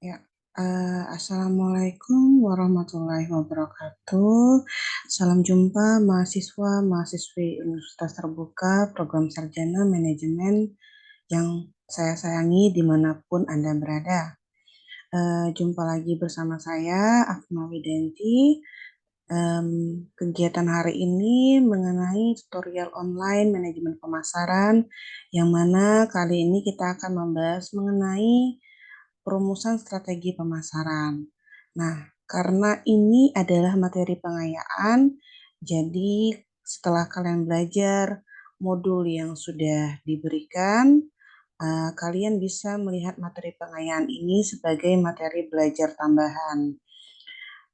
Ya, Assalamualaikum warahmatullahi wabarakatuh. Salam jumpa mahasiswa-mahasiswi Universitas Terbuka Program Sarjana Manajemen yang saya sayangi dimanapun Anda berada. Jumpa lagi bersama saya, Afna Widanti. Kegiatan hari ini mengenai tutorial online manajemen pemasaran, yang mana kali ini kita akan membahas mengenai perumusan strategi pemasaran. Nah, karena ini adalah materi pengayaan, jadi setelah kalian belajar modul yang sudah diberikan, kalian bisa melihat materi pengayaan ini sebagai materi belajar tambahan.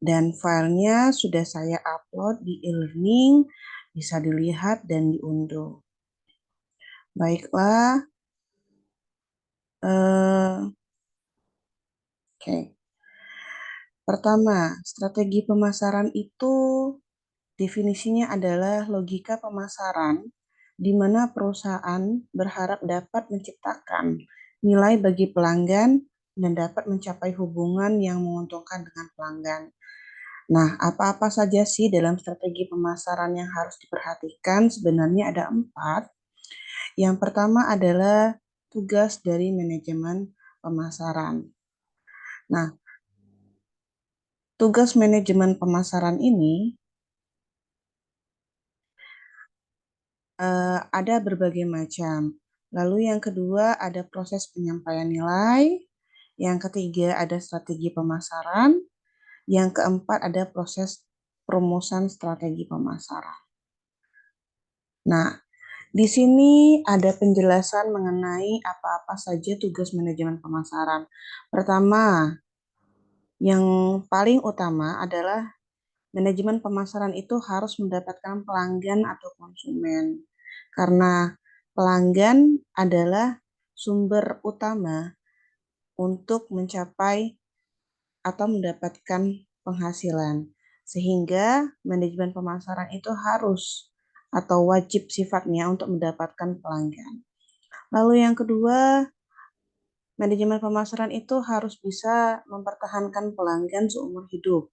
Dan filenya sudah saya upload di e-learning, bisa dilihat dan diunduh. Baiklah, oke. Pertama, strategi pemasaran itu definisinya adalah logika pemasaran di mana perusahaan berharap dapat menciptakan nilai bagi pelanggan dan dapat mencapai hubungan yang menguntungkan dengan pelanggan. Nah, apa-apa saja sih dalam strategi pemasaran yang harus diperhatikan? Sebenarnya ada 4. Yang pertama adalah tugas dari manajemen pemasaran. Nah, tugas manajemen pemasaran ini ada berbagai macam. Lalu yang kedua ada proses penyampaian nilai. Yang ketiga ada strategi pemasaran. Yang keempat ada proses perumusan strategi pemasaran. Nah, di sini ada penjelasan mengenai apa-apa saja tugas manajemen pemasaran. Pertama, yang paling utama adalah manajemen pemasaran itu harus mendapatkan pelanggan atau konsumen. Karena pelanggan adalah sumber utama untuk mencapai atau mendapatkan penghasilan. Sehingga manajemen pemasaran itu harus atau wajib sifatnya untuk mendapatkan pelanggan. Lalu yang kedua, manajemen pemasaran itu harus bisa mempertahankan pelanggan seumur hidup.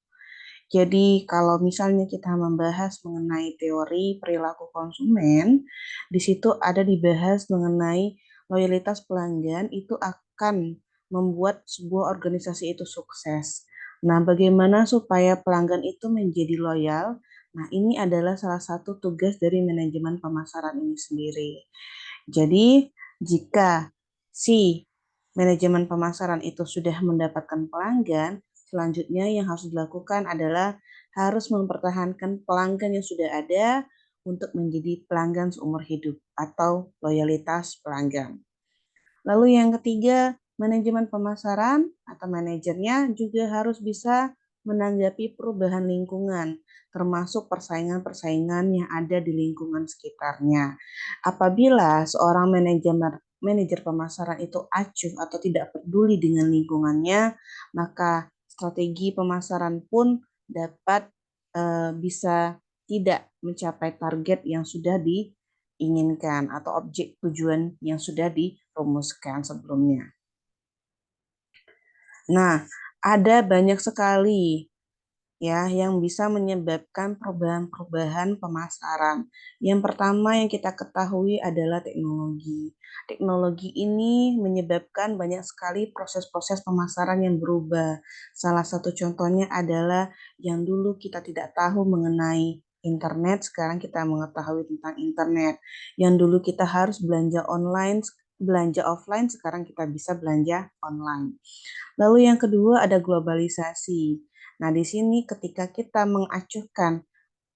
Jadi kalau misalnya kita membahas mengenai teori perilaku konsumen, di situ ada dibahas mengenai loyalitas pelanggan itu akan membuat sebuah organisasi itu sukses. Nah, bagaimana supaya pelanggan itu menjadi loyal? Nah, ini adalah salah satu tugas dari manajemen pemasaran ini sendiri. Jadi, jika si manajemen pemasaran itu sudah mendapatkan pelanggan, selanjutnya yang harus dilakukan adalah harus mempertahankan pelanggan yang sudah ada untuk menjadi pelanggan seumur hidup atau loyalitas pelanggan. Lalu yang ketiga, manajemen pemasaran atau manajernya juga harus bisa menanggapi perubahan lingkungan, termasuk persaingan-persaingan yang ada di lingkungan sekitarnya. Apabila seorang manajer pemasaran itu acuh atau tidak peduli dengan lingkungannya, maka strategi pemasaran pun dapat bisa tidak mencapai target yang sudah diinginkan atau objek tujuan yang sudah dirumuskan sebelumnya. Nah, ada banyak sekali ya yang bisa menyebabkan perubahan-perubahan pemasaran. Yang pertama yang kita ketahui adalah teknologi. Teknologi ini menyebabkan banyak sekali proses-proses pemasaran yang berubah. Salah satu contohnya adalah yang dulu kita tidak tahu mengenai internet, sekarang kita mengetahui tentang internet. Yang dulu kita harus belanja online, belanja offline, sekarang kita bisa belanja online. Lalu yang kedua ada globalisasi. Nah, di sini ketika kita mengacuhkan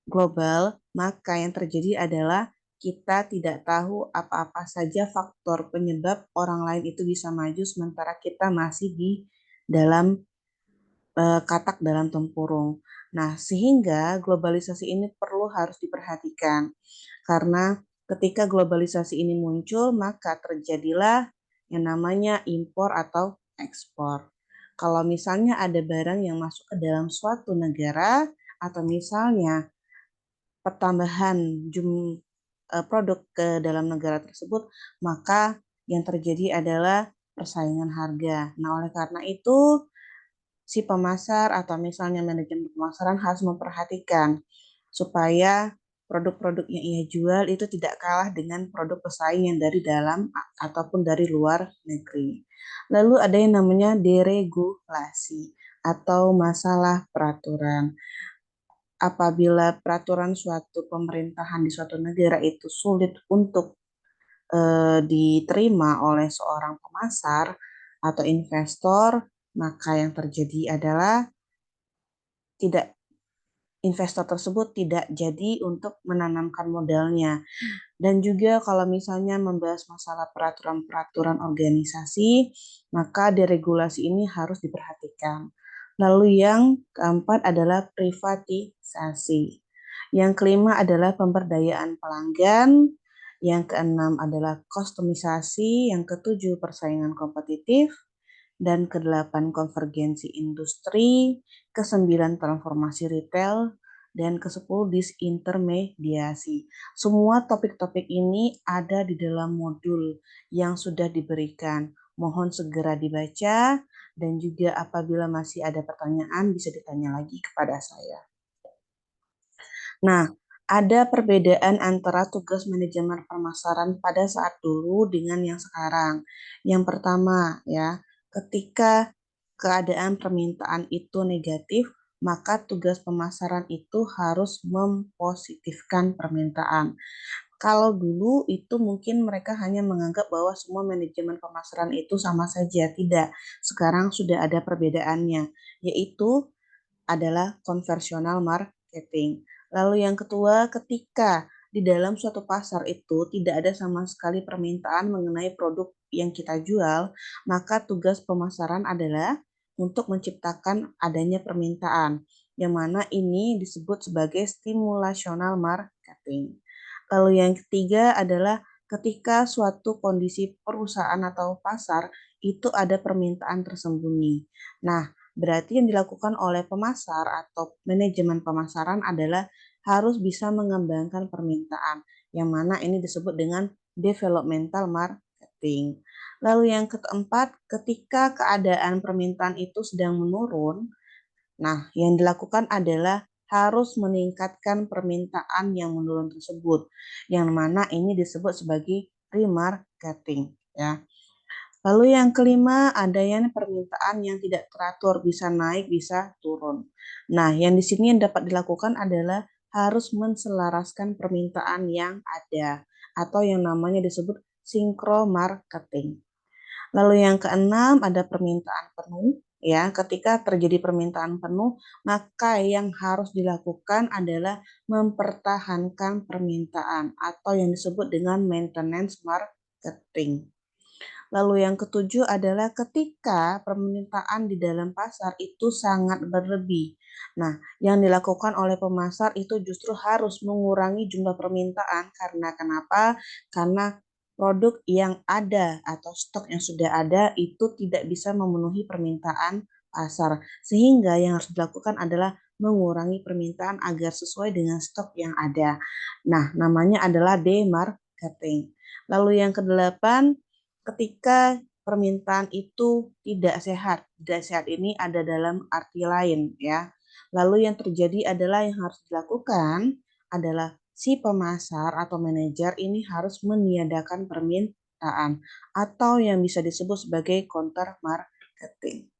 global, maka yang terjadi adalah kita tidak tahu apa-apa saja faktor penyebab orang lain itu bisa maju sementara kita masih di dalam katak dalam tempurung. Nah, sehingga globalisasi ini perlu harus diperhatikan. Karena ketika globalisasi ini muncul, maka terjadilah yang namanya impor atau ekspor. Kalau misalnya ada barang yang masuk ke dalam suatu negara, atau misalnya pertambahan produk ke dalam negara tersebut, maka yang terjadi adalah persaingan harga. Nah, oleh karena itu, si pemasar atau misalnya manajemen pemasaran harus memperhatikan supaya produk-produk yang ia jual itu tidak kalah dengan produk pesaing yang dari dalam ataupun dari luar negeri. Lalu ada yang namanya deregulasi atau masalah peraturan. Apabila peraturan suatu pemerintahan di suatu negara itu sulit untuk diterima oleh seorang pemasar atau investor, maka yang terjadi adalah tidak investor tersebut tidak jadi untuk menanamkan modalnya. Dan juga kalau misalnya membahas masalah peraturan-peraturan organisasi, maka deregulasi ini harus diperhatikan. Lalu yang keempat adalah privatisasi. Yang kelima adalah pemberdayaan pelanggan. Yang keenam adalah kustomisasi. Yang ketujuh persaingan kompetitif. Dan kedelapan konvergensi industri, kesembilan transformasi retail, dan kesepuluh disintermediasi. Semua topik-topik ini ada di dalam modul yang sudah diberikan. Mohon segera dibaca dan juga apabila masih ada pertanyaan bisa ditanya lagi kepada saya. Nah, ada perbedaan antara tugas manajemen pemasaran pada saat dulu dengan yang sekarang. Yang pertama, ya, ketika keadaan permintaan itu negatif, maka tugas pemasaran itu harus mempositifkan permintaan. Kalau dulu itu mungkin mereka hanya menganggap bahwa semua manajemen pemasaran itu sama saja. Tidak, sekarang sudah ada perbedaannya, yaitu adalah konversional marketing. Lalu yang kedua, ketika di dalam suatu pasar itu tidak ada sama sekali permintaan mengenai produk yang kita jual, maka tugas pemasaran adalah untuk menciptakan adanya permintaan, yang mana ini disebut sebagai stimulational marketing. Lalu yang ketiga adalah ketika suatu kondisi perusahaan atau pasar itu ada permintaan tersembunyi. Nah, berarti yang dilakukan oleh pemasar atau manajemen pemasaran adalah harus bisa mengembangkan permintaan, yang mana ini disebut dengan developmental marketing. Lalu yang keempat, ketika keadaan permintaan itu sedang menurun, nah yang dilakukan adalah harus meningkatkan permintaan yang menurun tersebut, yang mana ini disebut sebagai remarketing, ya. Lalu yang kelima, adanya permintaan yang tidak teratur, bisa naik, bisa turun. Nah, yang di sini yang dapat dilakukan adalah harus menselaraskan permintaan yang ada, atau yang namanya disebut sinkro marketing. Lalu yang keenam, ada permintaan penuh. Ya, ketika terjadi permintaan penuh, maka yang harus dilakukan adalah mempertahankan permintaan, atau yang disebut dengan maintenance marketing. Lalu yang ketujuh adalah ketika permintaan di dalam pasar itu sangat berlebih. Nah, yang dilakukan oleh pemasar itu justru harus mengurangi jumlah permintaan karena kenapa? Karena produk yang ada atau stok yang sudah ada itu tidak bisa memenuhi permintaan pasar. Sehingga yang harus dilakukan adalah mengurangi permintaan agar sesuai dengan stok yang ada. Nah, namanya adalah demarketing. Lalu yang kedelapan, ketika permintaan itu tidak sehat. Tidak sehat ini ada dalam arti lain, ya. Lalu yang terjadi adalah yang harus dilakukan adalah si pemasar atau manajer ini harus meniadakan permintaan atau yang bisa disebut sebagai counter marketing.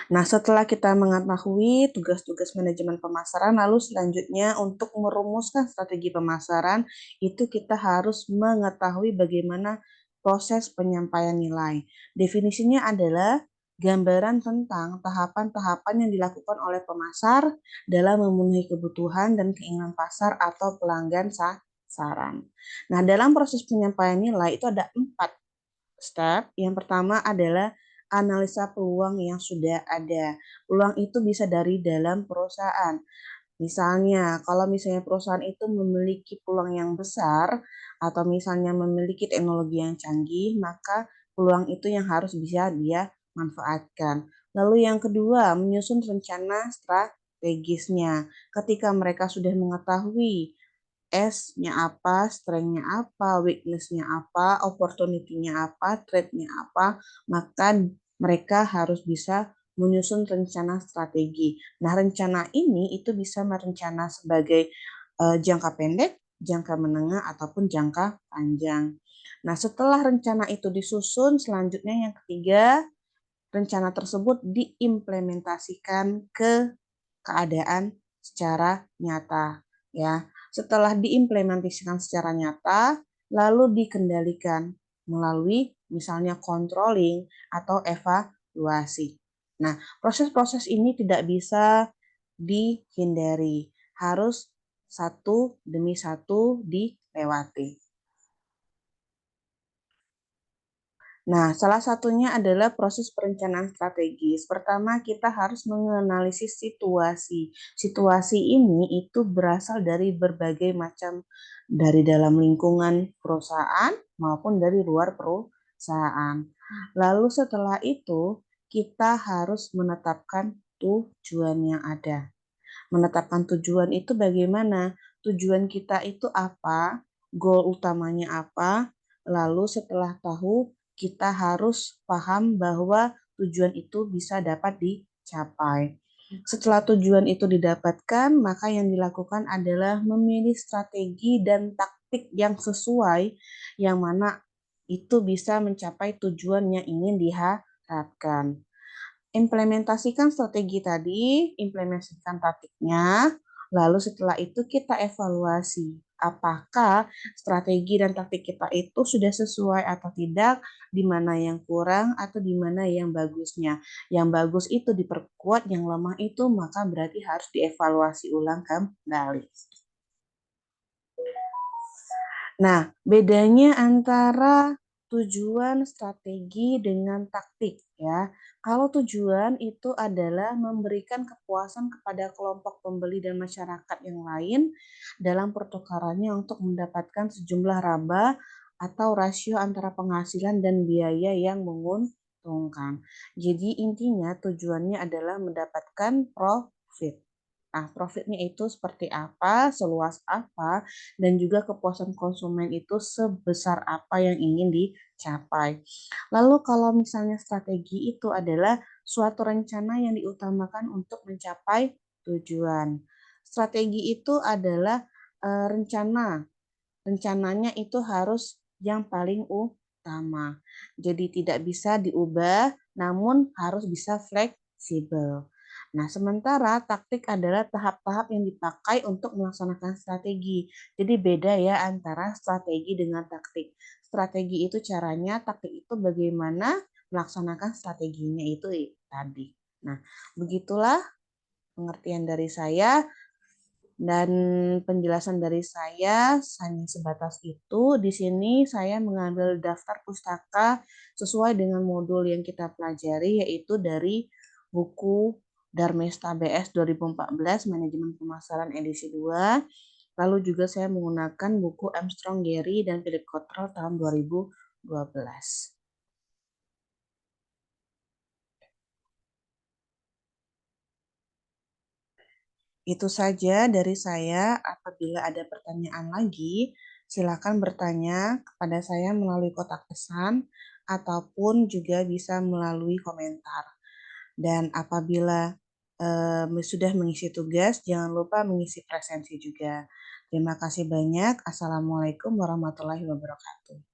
Nah, setelah kita mengetahui tugas-tugas manajemen pemasaran, lalu selanjutnya untuk merumuskan strategi pemasaran, itu kita harus mengetahui bagaimana proses penyampaian nilai. Definisinya adalah gambaran tentang tahapan-tahapan yang dilakukan oleh pemasar dalam memenuhi kebutuhan dan keinginan pasar atau pelanggan sasaran. Nah, dalam proses penyampaian nilai itu ada 4 step. Yang pertama adalah analisa peluang yang sudah ada. Peluang itu bisa dari dalam perusahaan. Misalnya, kalau misalnya perusahaan itu memiliki peluang yang besar atau misalnya memiliki teknologi yang canggih, maka peluang itu yang harus bisa dia manfaatkan. Lalu yang kedua, menyusun rencana strategisnya. Ketika mereka sudah mengetahui S-nya apa, strength-nya apa, weakness-nya apa, opportunity-nya apa, threat-nya apa, maka mereka harus bisa menyusun rencana strategi. Nah, rencana ini itu bisa merencana sebagai jangka pendek, jangka menengah, ataupun jangka panjang. Nah, setelah rencana itu disusun, selanjutnya yang ketiga, rencana tersebut diimplementasikan ke keadaan secara nyata, ya. Setelah diimplementasikan secara nyata, lalu dikendalikan melalui misalnya controlling atau evaluasi. Nah, proses-proses ini tidak bisa dihindari, harus satu demi satu dilewati. Nah, salah satunya adalah proses perencanaan strategis. Pertama, kita harus menganalisis situasi. Situasi ini itu berasal dari berbagai macam, dari dalam lingkungan perusahaan maupun dari luar perusahaan. Lalu setelah itu, kita harus menetapkan tujuan yang ada. Menetapkan tujuan itu bagaimana? Tujuan kita itu apa? Goal utamanya apa? Lalu setelah tahu, kita harus paham bahwa tujuan itu bisa dapat dicapai. Setelah tujuan itu didapatkan, maka yang dilakukan adalah memilih strategi dan taktik yang sesuai, yang mana itu bisa mencapai tujuan yang ingin diharapkan. Implementasikan strategi tadi, implementasikan taktiknya, lalu setelah itu kita evaluasi apakah strategi dan taktik kita itu sudah sesuai atau tidak, di mana yang kurang atau di mana yang bagusnya. Yang bagus itu diperkuat, yang lemah itu maka berarti harus dievaluasi ulang kembali. Nah, bedanya antara tujuan, strategi dengan taktik ya. Kalau tujuan itu adalah memberikan kepuasan kepada kelompok pembeli dan masyarakat yang lain dalam pertukarannya untuk mendapatkan sejumlah laba atau rasio antara penghasilan dan biaya yang menguntungkan. Jadi intinya tujuannya adalah mendapatkan profit. Nah, profitnya itu seperti apa, seluas apa, dan juga kepuasan konsumen itu sebesar apa yang ingin dicapai. Lalu kalau misalnya strategi itu adalah suatu rencana yang diutamakan untuk mencapai tujuan. Strategi itu adalah rencana. Rencananya itu harus yang paling utama. Jadi tidak bisa diubah, namun harus bisa fleksibel. Nah, sementara taktik adalah tahap-tahap yang dipakai untuk melaksanakan strategi. Jadi beda ya antara strategi dengan taktik. Strategi itu caranya, taktik itu bagaimana melaksanakan strateginya itu tadi. Nah, begitulah pengertian dari saya. Dan penjelasan dari saya hanya sebatas itu. Di sini saya mengambil daftar pustaka sesuai dengan modul yang kita pelajari, yaitu dari buku Darmesta BS 2014, Manajemen Pemasaran edisi 2. Lalu juga saya menggunakan buku Armstrong Gary dan Philip Cottrell tahun 2012. Itu saja dari saya. Apabila ada pertanyaan lagi, silakan bertanya kepada saya melalui kotak pesan ataupun juga bisa melalui komentar. Dan apabila sudah mengisi tugas, jangan lupa mengisi presensi juga. Terima kasih banyak. Assalamualaikum warahmatullahi wabarakatuh.